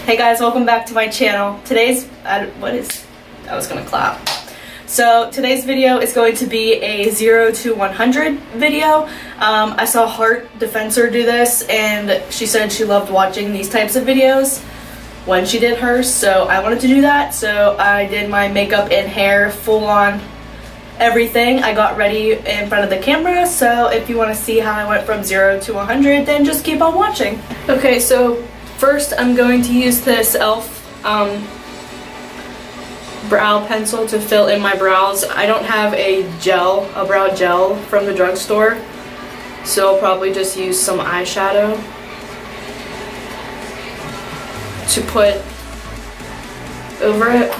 Hey guys, welcome back to my channel. Today's, I was gonna clap. So today's video is going to be a 0 to 100 video. I saw Heart Defensor do this and she said she loved watching these types of videos when she did hers, so I wanted to do that. So I did my makeup and hair full on everything. I got ready in front of the camera, so if you want to see how I went from 0 to 100, then just keep on watching. Okay, so first I'm going to use this e.l.f. brow pencil to fill in my brows. I don't have a brow gel from the drugstore, so I'll probably just use some eyeshadow to put over it.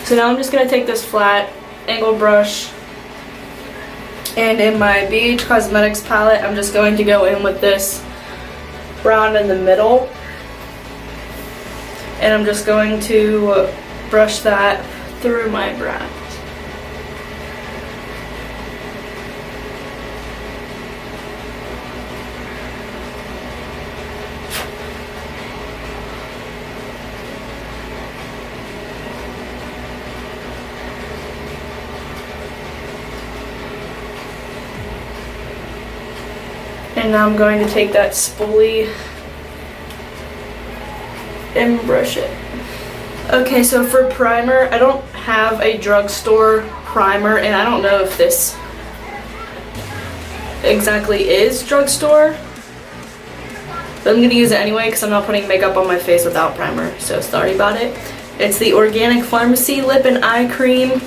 So now I'm just going to take this flat angled brush, and in my Beige Cosmetics palette I'm just going to go in with this brown in the middle, and I'm just going to brush that through my brows. And now I'm going to take that spoolie and brush it. Okay, so for primer, I don't have a drugstore primer, and I don't know if this exactly is drugstore, but I'm going to use it anyway because I'm not putting makeup on my face without primer, so sorry about it. It's the Organic Pharmacy Lip and Eye Cream.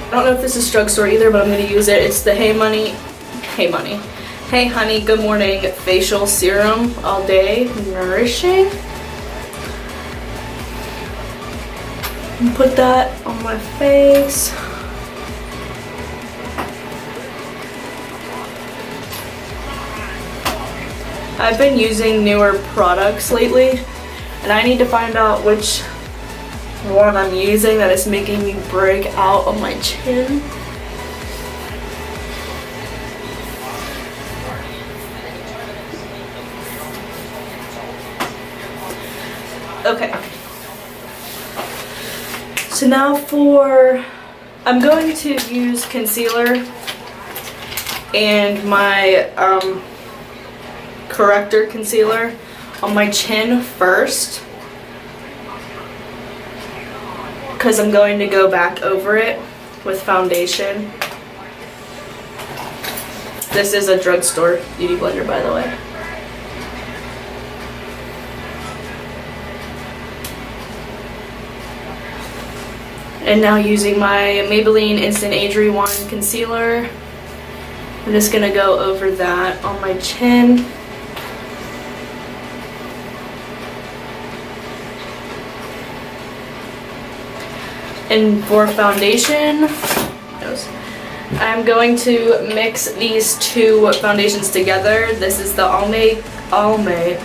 I don't know if this is drugstore either, but I'm going to use it. It's the Hey Honey Good Morning Facial Serum All Day Nourishing. And put that on my face. I've been using newer products lately, and I need to find out which one I'm using that is making me break out on my chin. Okay. So now I'm going to use concealer and my Corrector concealer on my chin first, because I'm going to go back over it with foundation. This is a drugstore beauty blender, by the way. And now using my Maybelline Instant Age Rewind concealer, I'm just gonna go over that on my chin. And for foundation, I'm going to mix these two foundations together. This is the Almay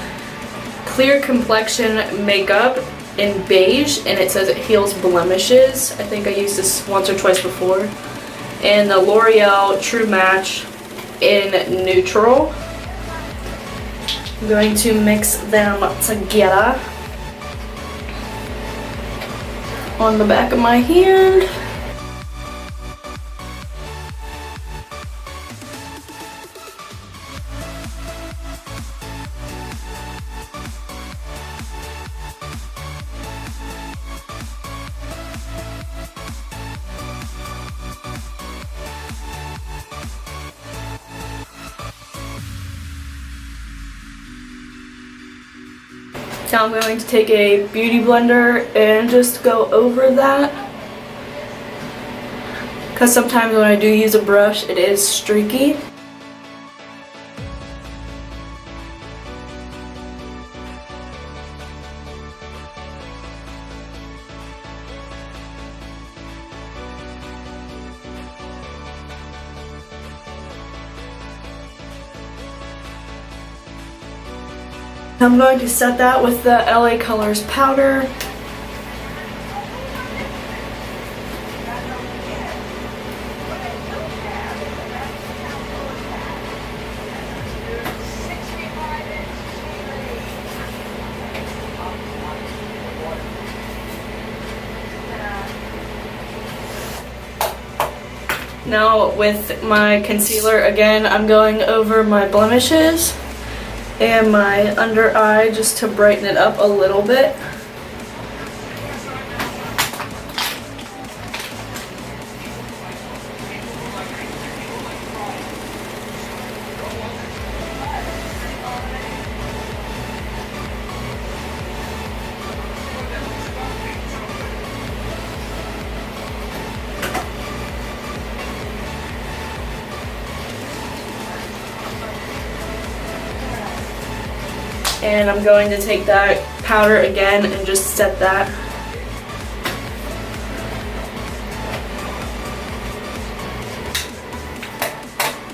Clear Complexion Makeup in Beige, and it says it heals blemishes. I think I used this once or twice before. And the L'Oreal True Match in Neutral. I'm going to mix them together on the back of my hand. Now I'm going to take a beauty blender and just go over that. Because sometimes when I do use a brush, it is streaky. I'm going to set that with the LA Colors powder. Now with my concealer again, I'm going over my blemishes and my under eye just to brighten it up a little bit. And I'm going to take that powder again and just set that.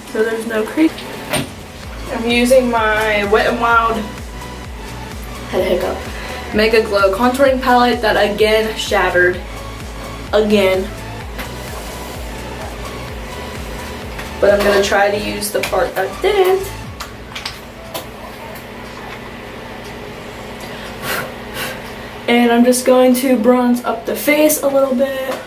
So there's no crease. I'm using my Wet n Wild, had a hiccup, Mega Glow contouring palette that again shattered. Again. But I'm going to try to use the part that didn't. And I'm just going to bronze up the face a little bit.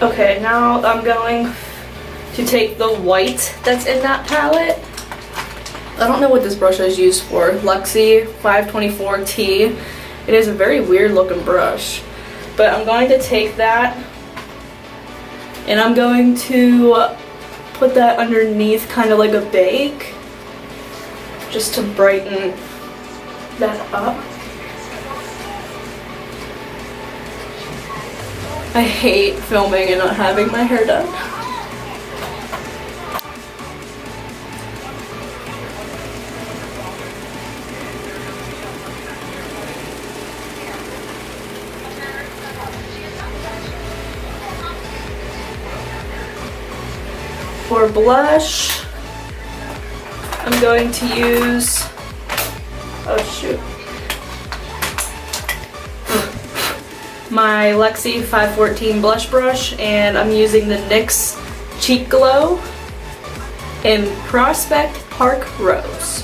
Okay, now I'm going to take the white that's in that palette. I don't know what this brush is used for. Luxie 524T. It is a very weird looking brush. But I'm going to take that and I'm going to put that underneath kind of like a bake just to brighten that up. I hate filming and not having my hair done. For blush, I'm going to use, oh shoot, my Luxie 514 blush brush, and I'm using the NYX Cheek Glow in Prospect Park Rose.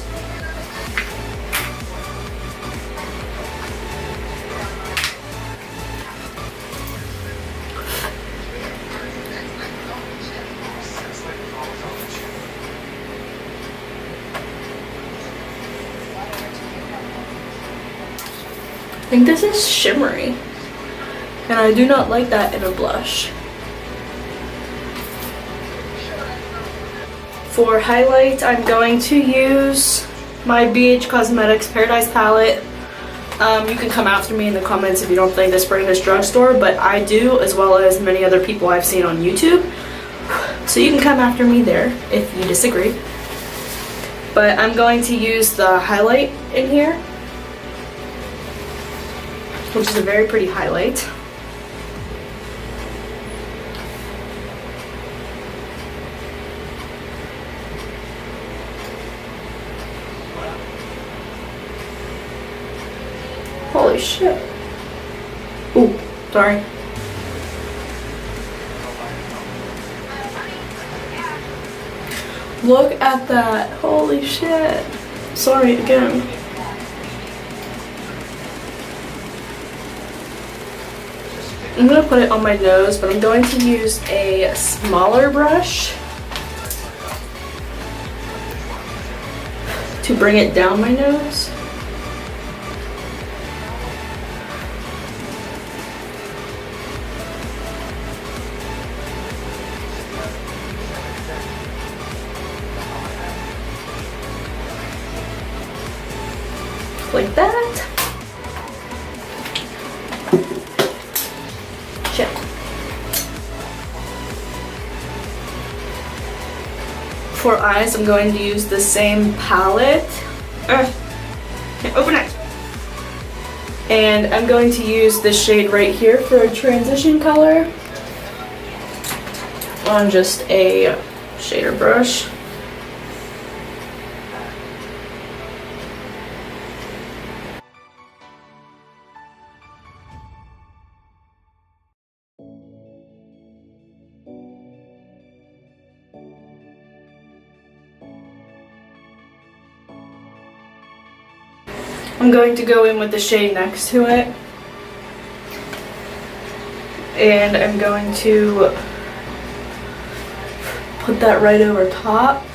I think this is shimmery, and I do not like that in a blush. For highlight, I'm going to use my Beige Cosmetics Paradise palette. You can come after me in the comments if you don't think this brand is Drugstore, but I do, as well as many other people I've seen on YouTube. So you can come after me there if you disagree. But I'm going to use the highlight in here, which is a very pretty highlight. Holy shit. Ooh, sorry. Look at that. Holy shit. Sorry again. I'm going to put it on my nose, but I'm going to use a smaller brush to bring it down my nose. Like that. Shit. For eyes, I'm going to use the same palette. Can't open it. And I'm going to use this shade right here for a transition color on just a shader brush. I'm going to go in with the shade next to it, and I'm going to put that right over top.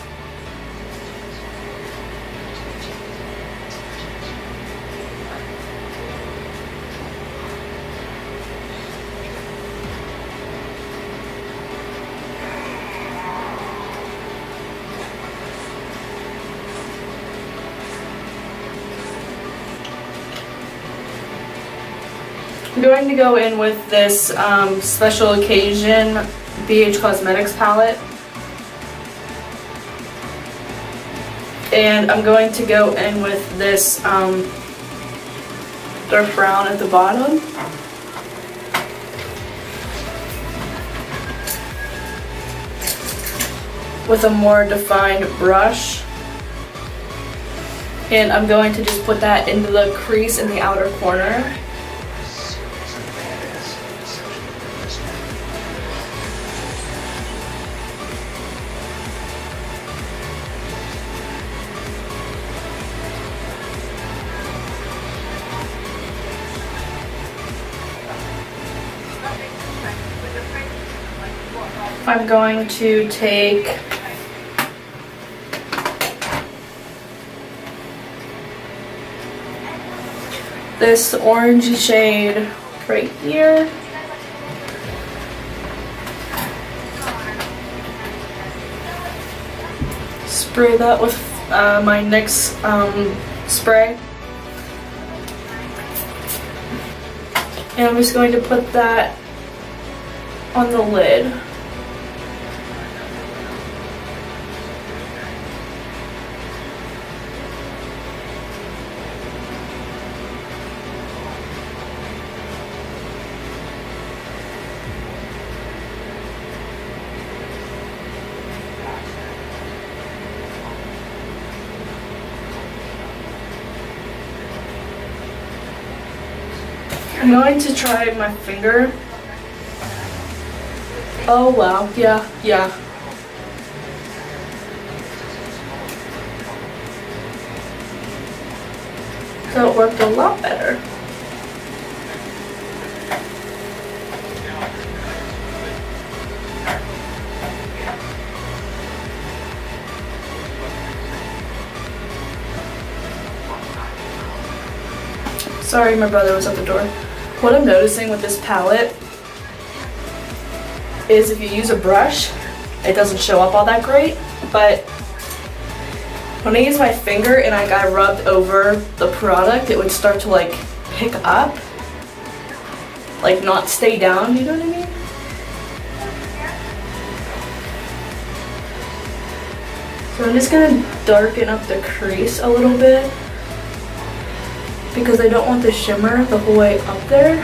I'm going to go in with this Special Occasion Beige Cosmetics palette. And I'm going to go in with this dark brown at the bottom. With a more defined brush. And I'm going to just put that into the crease in the outer corner. I'm going to take this orangey shade right here. Spray that with my NYX spray. And I'm just going to put that on the lid. I'm going to try my finger. Oh wow, yeah. That worked a lot better. Sorry, my brother was at the door. What I'm noticing with this palette is if you use a brush, it doesn't show up all that great, but when I use my finger and I rubbed over the product, it would start to like pick up, like not stay down, you know what I mean? So I'm just gonna darken up the crease a little bit, because I don't want the shimmer the whole way up there.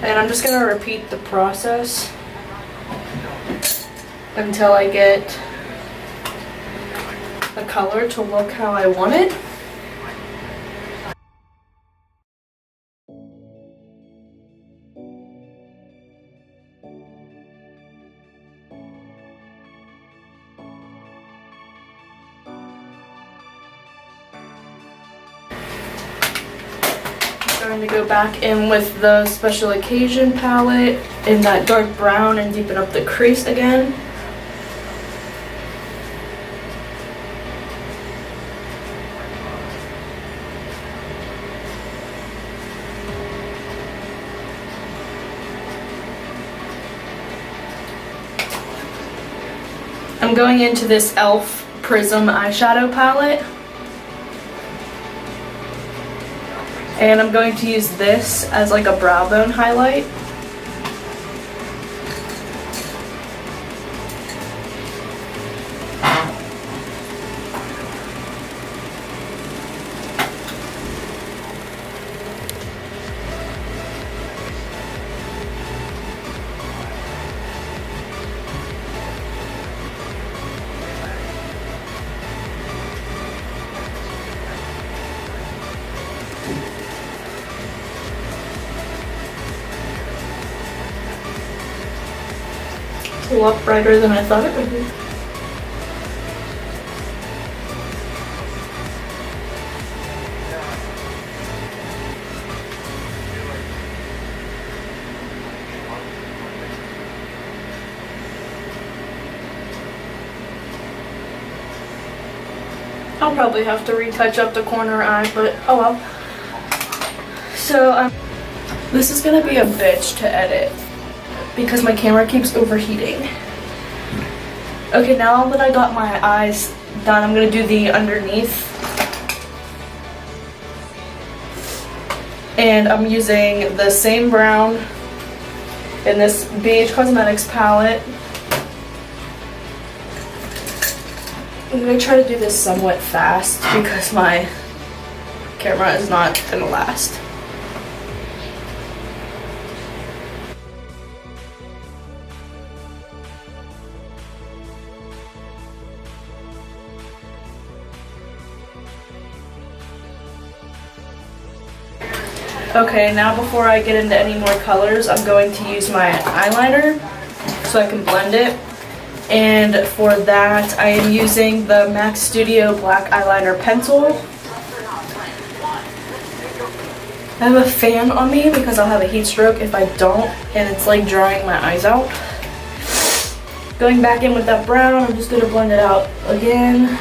And I'm just gonna repeat the process until I get the color to look how I want it. Going to go back in with the Special Occasion palette in that dark brown and deepen up the crease again. I'm going into this e.l.f. Prism Eyeshadow palette. And I'm going to use this as like a brow bone highlight. A lot brighter than I thought it would be. I'll probably have to retouch up the corner eye, but oh well. So this is gonna be a bitch to edit because my camera keeps overheating. Okay, now that I got my eyes done, I'm gonna do the underneath. And I'm using the same brown in this Beige Cosmetics palette. I'm gonna try to do this somewhat fast because my camera is not gonna last. Okay, now before I get into any more colors, I'm going to use my eyeliner so I can blend it. And for that, I am using the MAC Studio Black Eyeliner Pencil. I have a fan on me because I'll have a heat stroke if I don't, and it's like drying my eyes out. Going back in with that brown, I'm just going to blend it out again.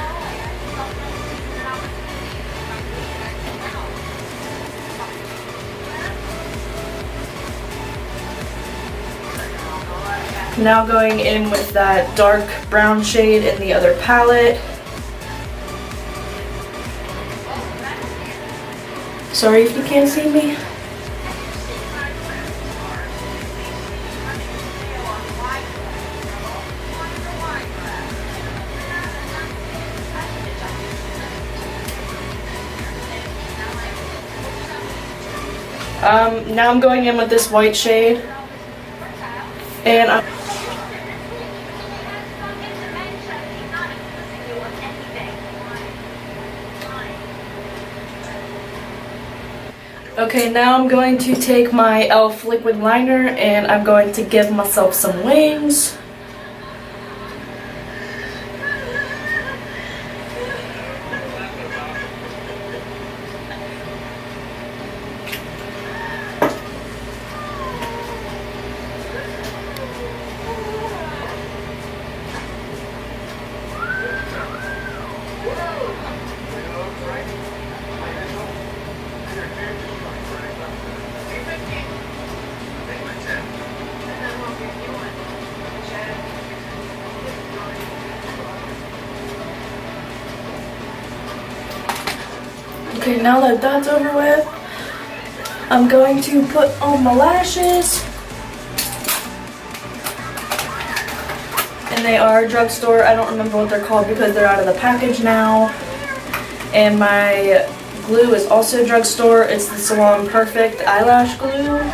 Now going in with that dark brown shade in the other palette. Sorry if you can't see me. Now I'm going in with this white shade. And I'm okay, now I'm going to take my e.l.f. liquid liner and I'm going to give myself some wings. Okay, now that that's over with, I'm going to put on my lashes. And they are Drugstore. I don't remember what they're called because they're out of the package now. And my glue is also Drugstore. It's the Salon Perfect eyelash glue.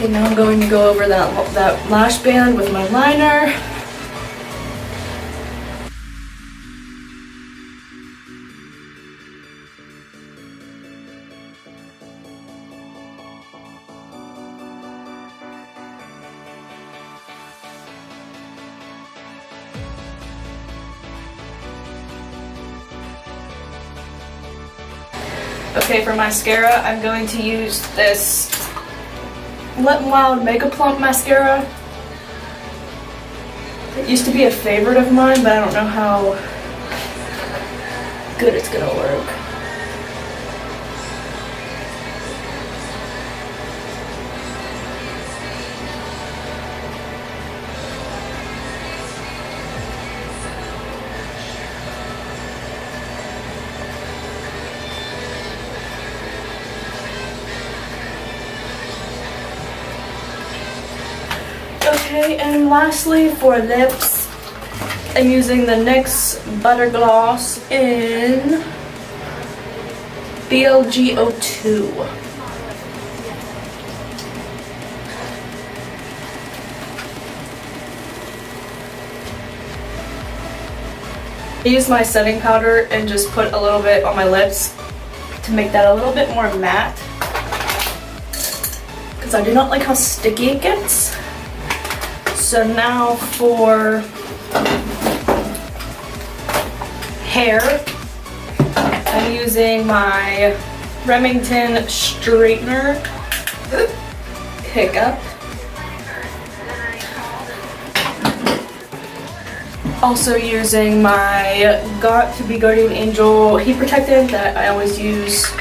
Okay, now I'm going to go over that lash band with my liner. Okay, for mascara, I'm going to use this WetnWild Mega Plump mascara. It used to be a favorite of mine, but I don't know how good it's gonna work. Okay, and lastly for lips, I'm using the NYX Butter Gloss in BLG02. I use my setting powder and just put a little bit on my lips to make that a little bit more matte, because I do not like how sticky it gets. So now for hair, I'm using my Remington straightener pickup. Also using my Got to Be Guardian Angel heat protectant that I always use.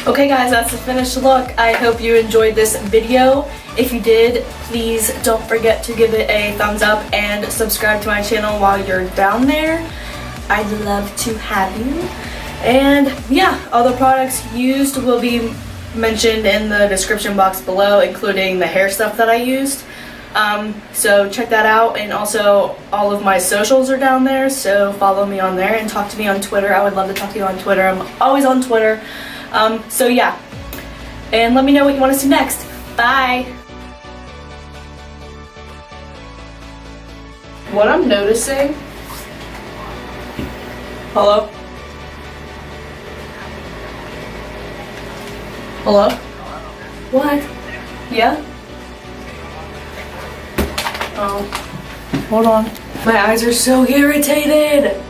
Okay guys, that's the finished look. I hope you enjoyed this video. If you did, please don't forget to give it a thumbs up and subscribe to my channel while you're down there. I'd love to have you. And yeah, all the products used will be mentioned in the description box below, including the hair stuff that I used. So check that out, and also all of my socials are down there, so follow me on there and talk to me on Twitter. I would love to talk to you on Twitter. I'm always on Twitter. So yeah, and let me know what you want to see next. Bye! What I'm noticing... Hello? Hello? What? Yeah? Oh, hold on. My eyes are so irritated!